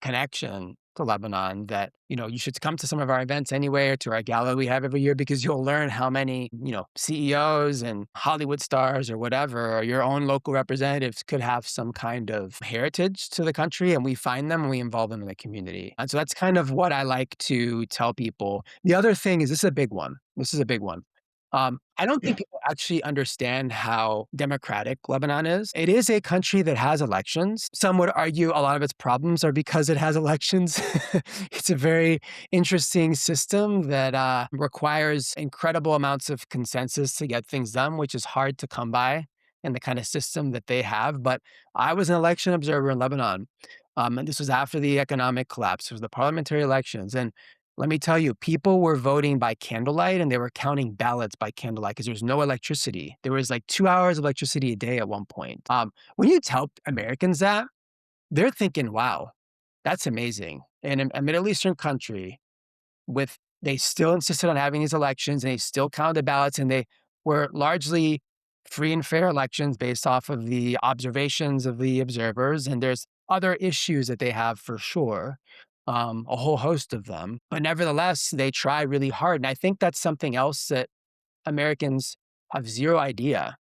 connection to Lebanon that, you should come to some of our events anyway or to our gala we have every year because you'll learn how many, CEOs and Hollywood stars or whatever, or your own local representatives could have some kind of heritage to the country. And we find them and we involve them in the community. And so that's kind of what I like to tell people. The other thing is this is a big one. This is a big one. I don't think people actually understand how democratic Lebanon is. It is a country that has elections. Some would argue a lot of its problems are because it has elections. It's a very interesting system that requires incredible amounts of consensus to get things done, which is hard to come by in the kind of system that they have. But I was an election observer in Lebanon. And this was after the economic collapse. It was the parliamentary elections. And let me tell you, people were voting by candlelight and they were counting ballots by candlelight because there was no electricity. There was like 2 hours of electricity a day at one point. When you tell Americans that, they're thinking, wow, that's amazing. In a Middle Eastern country, with they still insisted on having these elections and they still counted ballots and they were largely free and fair elections based off of the observations of the observers. And there's other issues that they have for sure, a whole host of them. But nevertheless, they try really hard. And I think that's something else that Americans have zero idea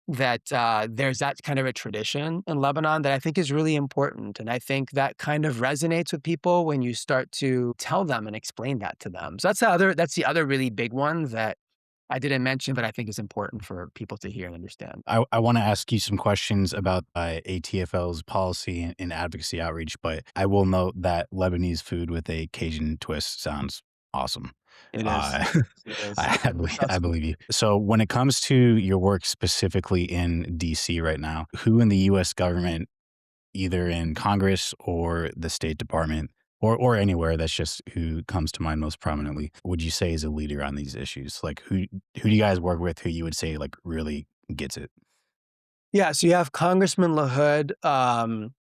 that there's that kind of a tradition in Lebanon that I think is really important. And I think that kind of resonates with people when you start to tell them and explain that to them. So that's the other really big one that I didn't mention, but I think is important for people to hear and understand. I want to ask you some questions about ATFL's policy and advocacy outreach, but I will note that Lebanese food with a Cajun twist sounds awesome. It is. Uh, It is. I Trust me. believe you. So, when it comes to your work specifically in DC right now, who in the US government, either in Congress or the State Department or anywhere, that's just who comes to mind most prominently, would you say is a leader on these issues? Like who do you guys work with who you would say like really gets it? Yeah, so you have Congressman LaHood,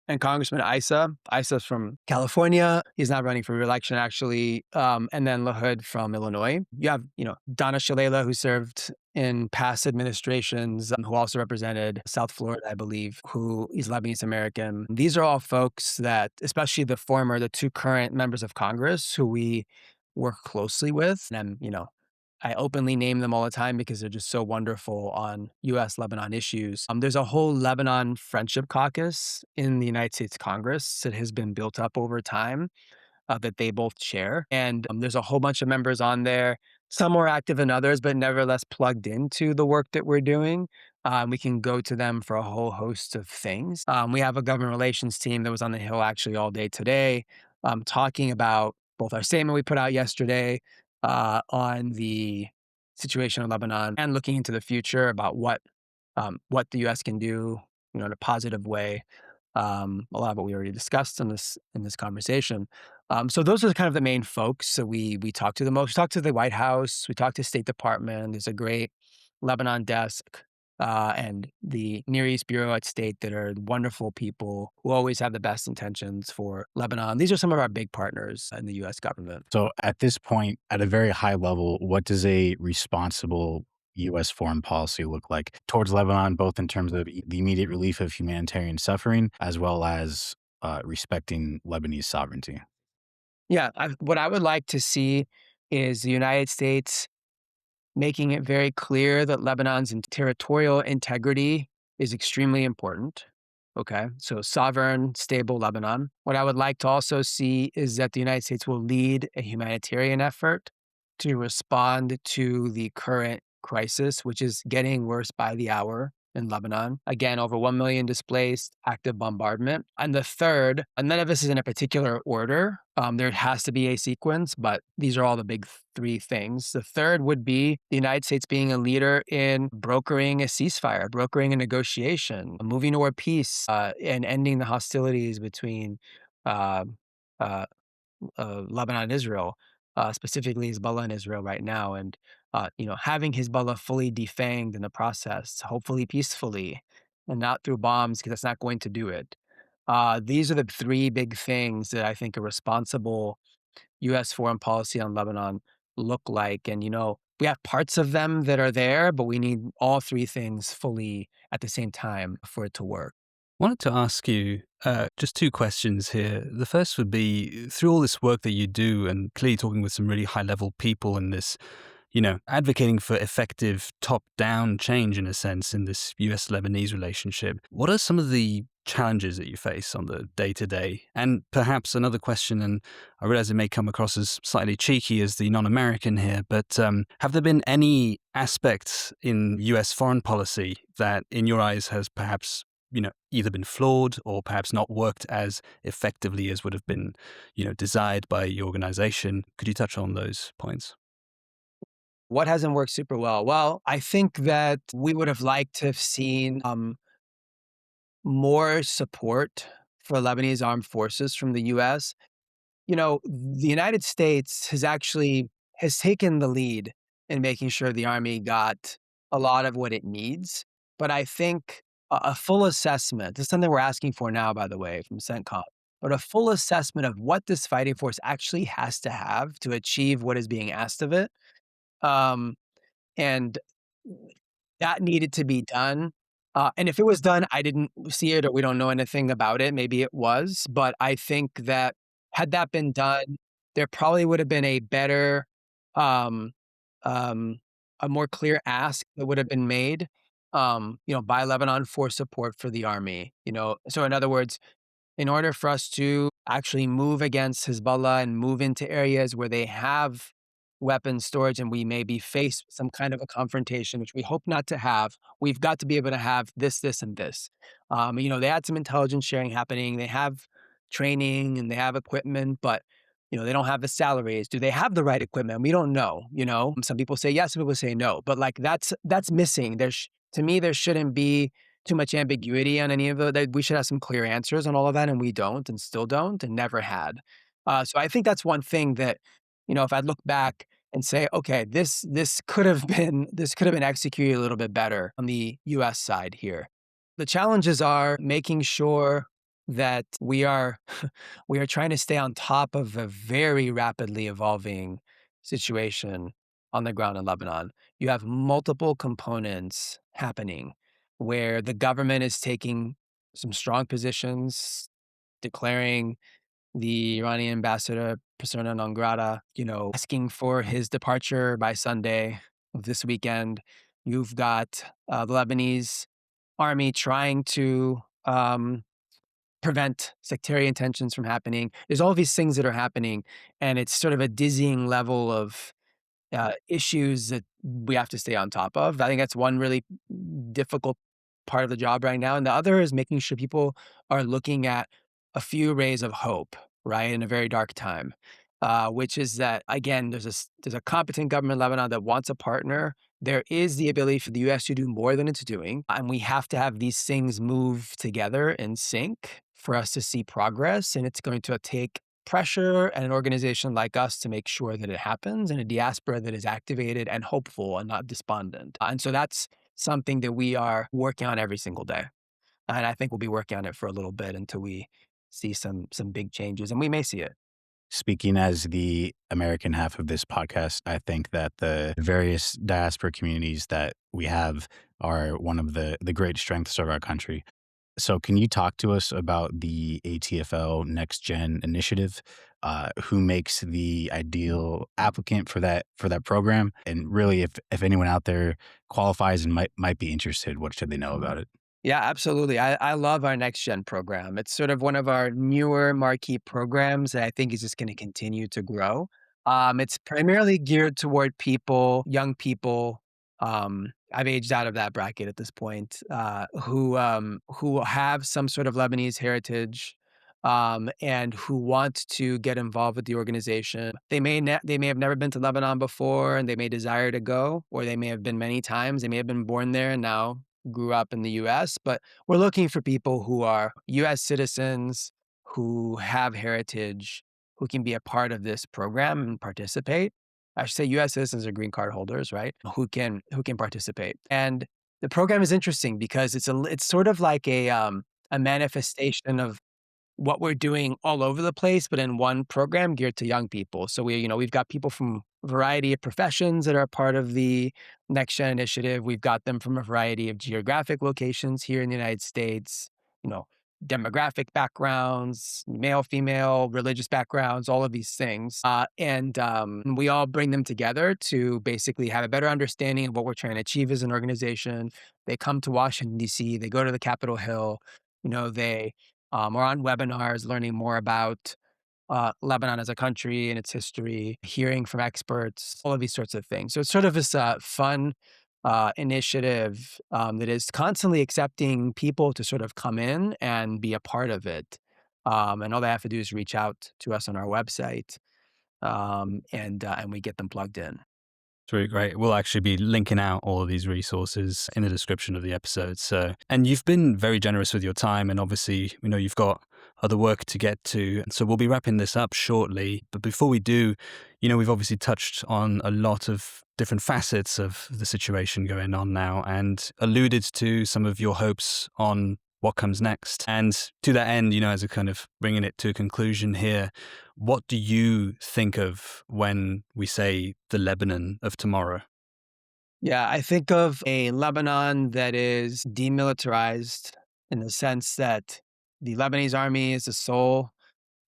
and Congressman Issa. Issa's from California. He's not running for reelection, actually. And then LaHood from Illinois. You have, Donna Shalala, who served in past administrations, who also represented South Florida, I believe, who is Lebanese American. These are all folks that, especially the two current members of Congress, who we work closely with. And, I openly name them all the time because they're just so wonderful on US Lebanon issues. There's a whole Lebanon Friendship Caucus in the United States Congress that has been built up over time that they both share. And there's a whole bunch of members on there, some more active than others, but nevertheless plugged into the work that we're doing. We can go to them for a whole host of things. We have a government relations team that was on the Hill actually all day today, talking about both our statement we put out yesterday on the situation in Lebanon and looking into the future about what the U.S. can do, in a positive way. A lot of what we already discussed in this conversation. So those are kind of the main folks that we talk to the most. We talk to the White House. We talk to State Department. There's a great Lebanon desk and the Near East Bureau at State that are wonderful people who always have the best intentions for Lebanon. These are some of our big partners in the U.S. government. So at this point, at a very high level, what does a responsible U.S. foreign policy look like towards Lebanon, both in terms of the immediate relief of humanitarian suffering, as well as respecting Lebanese sovereignty? Yeah, what I would like to see is the United States making it very clear that Lebanon's territorial integrity is extremely important. Okay, so sovereign, stable Lebanon. What I would like to also see is that the United States will lead a humanitarian effort to respond to the current crisis, which is getting worse by the hour in Lebanon. Again, over 1 million displaced, active bombardment. And the third, and none of this is in a particular order, there has to be a sequence, but these are all the big three things. The third would be the United States being a leader in brokering a ceasefire, brokering a negotiation, moving toward peace, and ending the hostilities between uh, uh, Lebanon and Israel, specifically Hezbollah and Israel right now, and having Hezbollah fully defanged in the process, hopefully peacefully, and not through bombs, because that's not going to do it. These are the three big things that I think a responsible U.S. foreign policy on Lebanon look like. And we have parts of them that are there, but we need all three things fully at the same time for it to work. Wanted to ask you just two questions here. The first would be, through all this work that you do and clearly talking with some really high level people in this advocating for effective top-down change in a sense in this US-Lebanese relationship. What are some of the challenges that you face on the day-to-day? And perhaps another question, and I realize it may come across as slightly cheeky as the non-American here, but have there been any aspects in US foreign policy that in your eyes has perhaps either been flawed or perhaps not worked as effectively as would have been, desired by your organization? Could you touch on those points? What hasn't worked super well? Well, I think that we would have liked to have seen more support for Lebanese armed forces from the US. The United States has taken the lead in making sure the army got a lot of what it needs. But I think a full assessment, this is something we're asking for now, by the way, from CENTCOM, but a full assessment of what this fighting force actually has to have to achieve what is being asked of it. Um, and that needed to be done. And if it was done, I didn't see it or we don't know anything about it. Maybe it was, but I think that had that been done, there probably would have been a better, um, um, a more clear ask that would have been made, by Lebanon for support for the army. So in other words, in order for us to actually move against Hezbollah and move into areas where they have weapons storage and we maybe face some kind of a confrontation, which we hope not to have, we've got to be able to have this, this, and this. They had some intelligence sharing happening. They have training and they have equipment, but they don't have the salaries. Do they have the right equipment? We don't know. Some people say yes, some people say no, but like that's missing. To me, there shouldn't be too much ambiguity on any of that. We should have some clear answers on all of that, and we don't, and still don't, and never had. So I think that's one thing that, if I look back and say, okay, this could have been executed a little bit better on the U.S. side here. The challenges are making sure that we are we are trying to stay on top of a very rapidly evolving situation on the ground in Lebanon. You have multiple components happening where the government is taking some strong positions, declaring the Iranian ambassador persona non grata, asking for his departure by Sunday of this weekend. You've got the Lebanese army trying to prevent sectarian tensions from happening. There's all these things that are happening, and it's sort of a dizzying level of issues that we have to stay on top of. I think that's one really difficult part of the job right now. And the other is making sure people are looking at a few rays of hope, right, in a very dark time, which is that, again, there's a competent government in Lebanon that wants a partner. There is the ability for the U.S. to do more than it's doing. And we have to have these things move together in sync for us to see progress. And it's going to take pressure and an organization like us to make sure that it happens, and a diaspora that is activated and hopeful and not despondent. And so that's something that we are working on every single day. And I think we'll be working on it for a little bit until we see some big changes, and we may see it. Speaking as the American half of this podcast, I think that the various diaspora communities that we have are one of the great strengths of our country. So can you talk to us about the ATFL NextGen initiative? Who makes the ideal applicant for that program? And really, if anyone out there qualifies and might be interested, what should they know about it? Yeah, absolutely. I love our NextGen program. It's sort of one of our newer marquee programs that I think is just going to continue to grow. It's primarily geared toward young people. I've aged out of that bracket at this point, who have some sort of Lebanese heritage, and who want to get involved with the organization. They may have never been to Lebanon before, and they may desire to go, or they may have been many times. They may have been born there and now grew up in the U.S. But we're looking for people who are U.S. citizens, who have heritage, who can be a part of this program and participate. I should say U.S. citizens or green card holders, right? Who can participate. And the program is interesting because it's sort of like a manifestation of what we're doing all over the place, but in one program geared to young people. So we've got people from a variety of professions that are part of the NextGen initiative. We've got them from a variety of geographic locations here in the United States, demographic backgrounds, male, female, religious backgrounds, all of these things. And we all bring them together to basically have a better understanding of what we're trying to achieve as an organization. They come to Washington, D.C., they go to the Capitol Hill, they are on webinars learning more about Lebanon as a country and its history, hearing from experts, all of these sorts of things. So it's sort of this fun initiative that is constantly accepting people to sort of come in and be a part of it. And all they have to do is reach out to us on our website, and we get them plugged in. It's really great. We'll actually be linking out all of these resources in the description of the episode. And you've been very generous with your time, and obviously, you've got other work to get to. So we'll be wrapping this up shortly. But before we do, we've obviously touched on a lot of different facets of the situation going on now and alluded to some of your hopes on what comes next. And to that end, as a kind of bringing it to a conclusion here, what do you think of when we say the Lebanon of tomorrow? Yeah, I think of a Lebanon that is demilitarized in the sense that the Lebanese army is the sole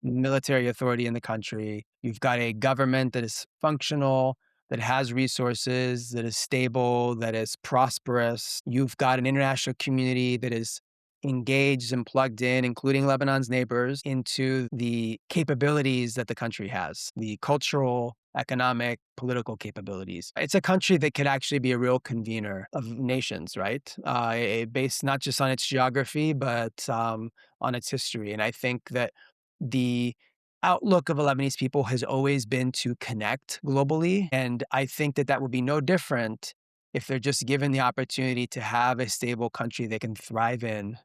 military authority in the country. You've got a government that is functional, that has resources, that is stable, that is prosperous. You've got an international community that is engaged and plugged in, including Lebanon's neighbors, into the capabilities that the country has, the cultural, economic, political capabilities. It's a country that could actually be a real convener of nations, right? Based not just on its geography, but on its history. And I think that the outlook of Lebanese people has always been to connect globally. And I think that would be no different if they're just given the opportunity to have a stable country they can thrive in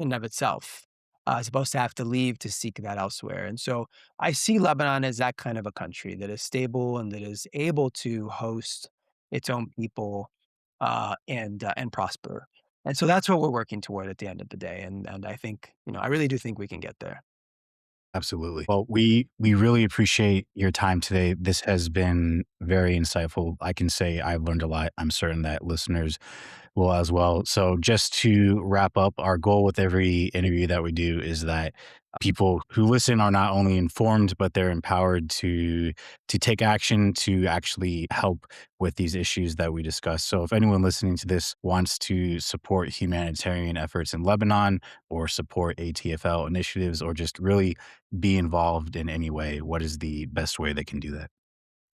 and of itself, as opposed to have to leave to seek that elsewhere. And so I see Lebanon as that kind of a country that is stable and that is able to host its own people and prosper. And so that's what we're working toward at the end of the day. And I think, I really do think we can get there. Absolutely. Well, we really appreciate your time today. This has been very insightful. I can say I've learned a lot. I'm certain that listeners will as well. So just to wrap up, our goal with every interview that we do is that people who listen are not only informed, but they're empowered to take action to actually help with these issues that we discuss. So if anyone listening to this wants to support humanitarian efforts in Lebanon or support ATFL initiatives or just really be involved in any way, what is the best way they can do that?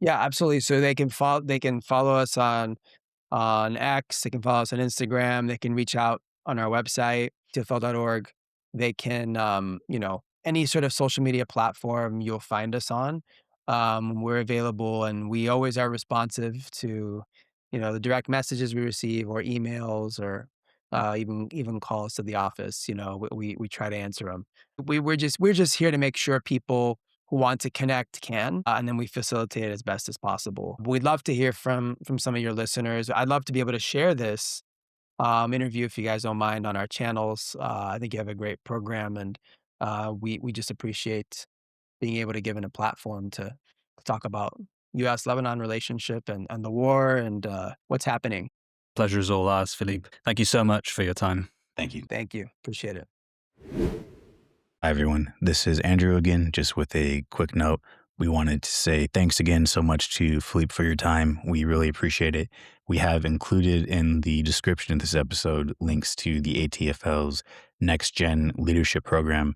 Yeah, absolutely. So they can follow us on X. They can follow us on Instagram. They can reach out on our website, tfl.org. They can, any sort of social media platform you'll find us on. We're available, and we always are responsive to, the direct messages we receive or emails or even calls to the office. We try to answer them. We're just here to make sure people who want to connect can, and then we facilitate it as best as possible. We'd love to hear from some of your listeners. I'd love to be able to share this interview, if you guys don't mind, on our channels. I think you have a great program, and we just appreciate being able to give it a platform to talk about U.S.-Lebanon relationship and the war and what's happening. Pleasure is all ours, Philippe. Thank you so much for your time. Thank you. Thank you. Appreciate it. Hi, everyone. This is Andrew again, just with a quick note. We wanted to say thanks again so much to Philippe for your time. We really appreciate it. We have included in the description of this episode links to the ATFL's NextGen leadership program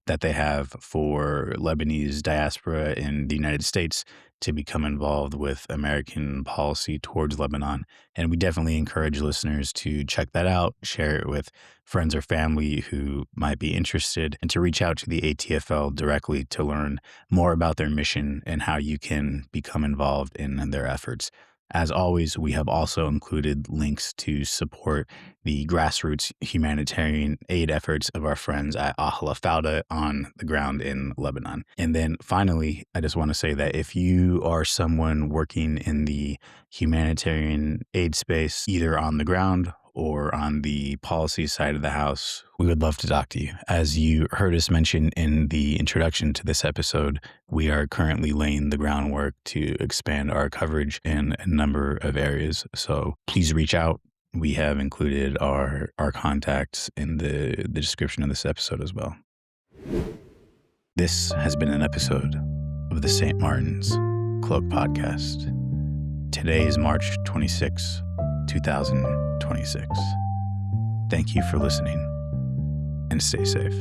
that they have for Lebanese diaspora in the United States to become involved with American policy towards Lebanon. And we definitely encourage listeners to check that out, share it with friends or family who might be interested, and to reach out to the ATFL directly to learn more about their mission and how you can become involved in their efforts. As always, we have also included links to support the grassroots humanitarian aid efforts of our friends at ATFL on the ground in Lebanon. And then finally, I just want to say that if you are someone working in the humanitarian aid space, either on the ground or on the policy side of the house, we would love to talk to you. As you heard us mention in the introduction to this episode, we are currently laying the groundwork to expand our coverage in a number of areas. So please reach out. We have included our contacts in the description of this episode as well. This has been an episode of the St. Martin's Cloak Podcast. Today is March 26, 2026. Thank you for listening, and stay safe.